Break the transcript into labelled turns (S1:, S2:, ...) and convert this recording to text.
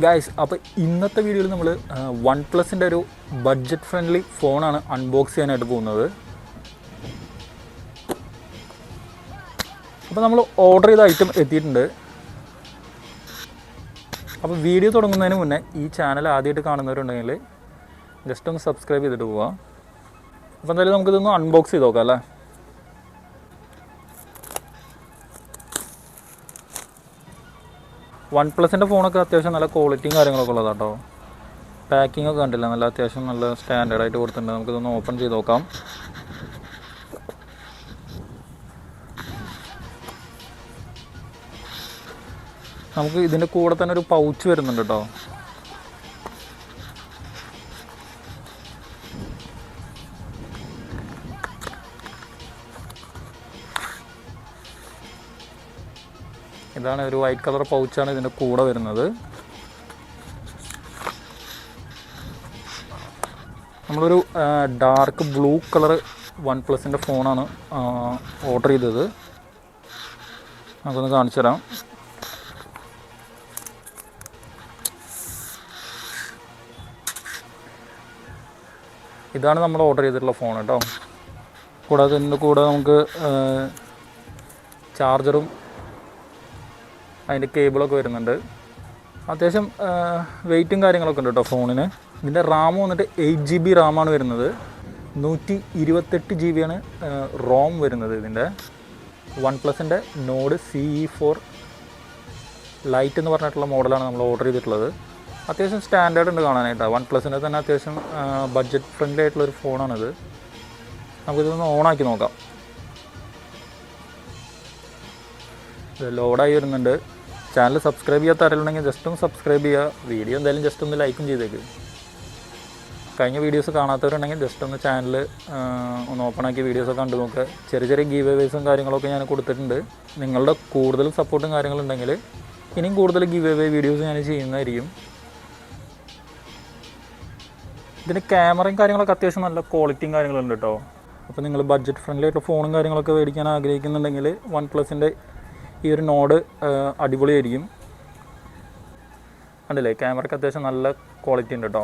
S1: Guys, അപ്പോൾ ഇന്നത്തെ വീഡിയോയിൽ നമ്മൾ വൺ പ്ലസിൻ്റെ ഒരു ബഡ്ജറ്റ് ഫ്രണ്ട്ലി ഫോണാണ് അൺബോക്സ് ചെയ്യാനായിട്ട് പോകുന്നത്. അപ്പോൾ നമ്മൾ ഓർഡർ ചെയ്ത ഐറ്റം എത്തിയിട്ടുണ്ട്. അപ്പോൾ വീഡിയോ തുടങ്ങുന്നതിന് മുന്നേ ഈ ചാനൽ ആദ്യമായിട്ട് കാണുന്നവരുണ്ടെങ്കിൽ ജസ്റ്റ് ഒന്ന് സബ്സ്ക്രൈബ് ചെയ്തിട്ട് പോവാം. അപ്പോൾ എന്തായാലും നമുക്കിതൊന്ന് അൺബോക്സ് ചെയ്ത് നോക്കാം അല്ലേ. വൺ പ്ലസിൻ്റെ ഫോണൊക്കെ അത്യാവശ്യം നല്ല ക്വാളിറ്റിയും കാര്യങ്ങളൊക്കെ ഉള്ളതാണ് കേട്ടോ. പാക്കിംഗ് ഒക്കെ കണ്ടില്ല, നല്ല അത്യാവശ്യം നല്ല സ്റ്റാൻഡേർഡായിട്ട് കൊടുത്തിട്ടുണ്ട്. നമുക്കിതൊന്ന് ഓപ്പൺ ചെയ്ത് നോക്കാം. നമുക്ക് ഇതിൻ്റെ കൂടെ തന്നെ ഒരു പൗച്ച് വരുന്നുണ്ട് കേട്ടോ. ഇതാണ് ഒരു വൈറ്റ് കളർ പൗച്ചാണ് ഇതിൻ്റെ കൂടെ വരുന്നത്. നമ്മളൊരു ഡാർക്ക് ബ്ലൂ കളർ വൺ പ്ലസിൻ്റെ ഫോണാണ് ഓർഡർ ചെയ്തത്. നമുക്കൊന്ന് കാണിച്ചു തരാം. ഇതാണ് നമ്മൾ ഓർഡർ ചെയ്തിട്ടുള്ള ഫോൺ കേട്ടോ. കൂടാതെ ഇതിൻ്റെ കൂടെ നമുക്ക് ചാർജറും അതിൻ്റെ കേബിളൊക്കെ വരുന്നുണ്ട്. അത്യാവശ്യം വെയിറ്റും കാര്യങ്ങളൊക്കെ ഉണ്ട് കേട്ടോ ഫോണിന്. ഇതിൻ്റെ റാം വന്നിട്ട് 8 GB റാമാണ് വരുന്നത്. 128 GB ആണ് റോം വരുന്നത്. ഇതിൻ്റെ വൺ പ്ലസിൻ്റെ നോഡ് CE4 ലൈറ്റ് എന്ന് പറഞ്ഞിട്ടുള്ള മോഡലാണ് നമ്മൾ ഓർഡർ ചെയ്തിട്ടുള്ളത്. അത്യാവശ്യം സ്റ്റാൻഡേർഡ് ഉണ്ട് കാണാനായിട്ടാണ്. വൺ പ്ലസിൻ്റെ തന്നെ അത്യാവശ്യം ബഡ്ജറ്റ് ഫ്രണ്ട്ലി ആയിട്ടുള്ളൊരു ഫോണാണിത്. നമുക്കിതൊന്ന് ഓണാക്കി നോക്കാം. ഇത് ലോഡായി വരുന്നുണ്ട്. ചാനൽ സബ്സ്ക്രൈബ് ചെയ്യാത്ത ആരെങ്കിലും ജസ്റ്റ് ഒന്ന് സബ്സ്ക്രൈബ് ചെയ്യുക. വീഡിയോ എന്തായാലും ജസ്റ്റ് ഒന്ന് ലൈക്കും ചെയ്തേക്ക്. കഴിഞ്ഞ വീഡിയോസ് കാണാത്തവരുണ്ടെങ്കിൽ ജസ്റ്റ് ഒന്ന് ചാനൽ ഒന്ന് ഓപ്പണാക്കി വീഡിയോസൊക്കെ കണ്ടു നോക്കുക. ചെറിയ ചെറിയ ഗീവ് അവേസും കാര്യങ്ങളൊക്കെ ഞാൻ കൊടുത്തിട്ടുണ്ട്. നിങ്ങളുടെ കൂടുതൽ സപ്പോർട്ടും കാര്യങ്ങളുണ്ടെങ്കിൽ ഇനിയും കൂടുതൽ ഗീവ് അവേ വീഡിയോസ് ഞാൻ ചെയ്യുന്നതായിരിക്കും. ഇതിൻ്റെ ക്യാമറയും കാര്യങ്ങളൊക്കെ അത്യാവശ്യം നല്ല ക്വാളിറ്റിയും കാര്യങ്ങളുണ്ട് കേട്ടോ. അപ്പോൾ നിങ്ങൾ ബഡ്ജറ്റ് ഫ്രണ്ട്ലി ആയിട്ട് ഫോണും കാര്യങ്ങളൊക്കെ മേടിക്കാൻ ആഗ്രഹിക്കുന്നുണ്ടെങ്കിൽ വൺ പ്ലസിൻ്റെ ഈ ഒരു നോഡ് അടിപൊളിയായിരിക്കും. കണ്ടില്ലേ, ക്യാമറയ്ക്ക് അത്യാവശ്യം നല്ല ക്വാളിറ്റി ഉണ്ട് കേട്ടോ.